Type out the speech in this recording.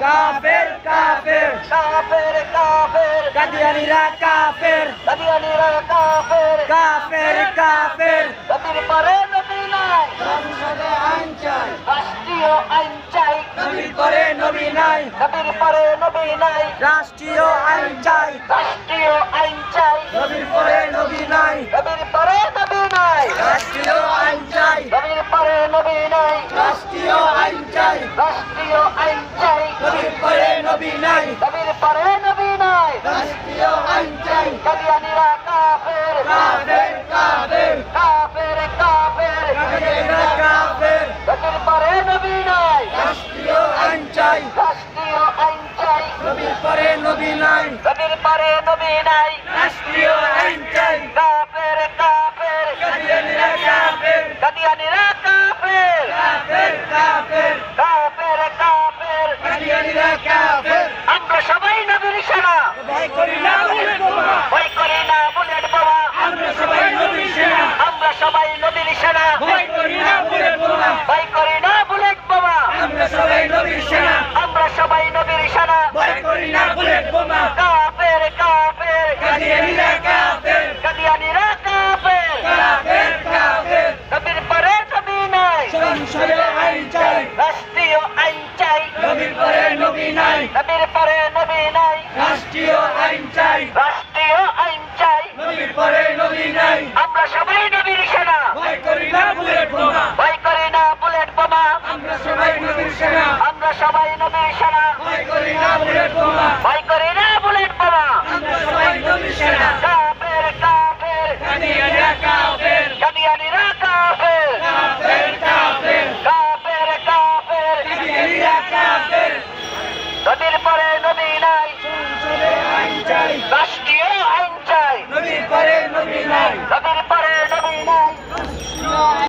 কাফের কাফের কাফের কাফের কাদিয়ানীরা কাফের কাদিয়ানীরা কাফের কাফের কাফের নবীর পরে নবী নাই সংসদে আইন চাই রাষ্ট্রীয় আইন চাই নবীর পরে নবী নাই নবীর পরে নবী নাই রাষ্ট্রীয় আইন চাই রাষ্ট্রীয় আইন চাই নবীর পরে নবী নাই নবীর পরে নবী নাই রাষ্ট্রীয় আইন চাই নবীর পরে নবী নাই রাষ্ট্রীয় আইন চাই রাষ্ট্রীয় আইন চাই নবীর পরে নবী নাই নবীর পরে নবী নাই রাষ্ট্রীয় আইন চাই কাদিয়ানীরা কাফের কাফের কাফের কাফের কাফের কাদিয়ানীরা কাফের নবীর পরে নবী নাই রাষ্ট্রীয় আইন চাই রাষ্ট্রীয় আইন চাই নবীর পরে নবী নাই নবীর পরে নবী নাই রাষ্ট্রীয় আইন চাই কাফের কাফের কাদিয়ানীরা কাফের কাদিয়ানীরা কাফের কাফের কাফের কাফের কাফের কাদিয়ানীরা কাফের আমরা সবাই নবীর সেনা ভয় করি না বুলেট বোমা ভয় করি না বুলেট বোমা আমরা সবাই নবীর সেনা আমরা সবাই নবীর সেনা ভয় করি না বুলেট বোমা ভয় করি না বুলেট বোমা আমরা সবাই নবীর সেনা আমরা সবাই নবীর সেনা ভয় করি না বুলেট বোমা কাফের কাফের কাদিয়ানীরা কাফের কাদিয়ানীরা কাফের কাফের কাফের নবীর পরে নবী নাই সংসদে আইন চাই রাষ্ট্রীয় আইন চাই নবীর পরে নবী নাই নবীর পরে নবী নাই রাষ্ট্রীয় আইন চাই রাষ্ট্রীয় আইন চাই নবীর পরে নবী নাই আমরা সবাই নবীর সেনা ভয় করি না বুলেট বোমা ভয় করি না বুলেট বোমা আমরা সবাই নবীর সেনা আমরা সবাই নবীর সেনা ভয় করি না বুলেট বোমা ভয় করি না বুলেট বোমা আমরা সবাই নবীর সেনা কাফের কাফের কাদিয়ানীরা কাফের কাদিয়ানীরা কাফের কাফের কাফের কাফের কাফের কাদিয়ানীরা কাফের নবীর পরে নবী নাই সংসদে আইন চাই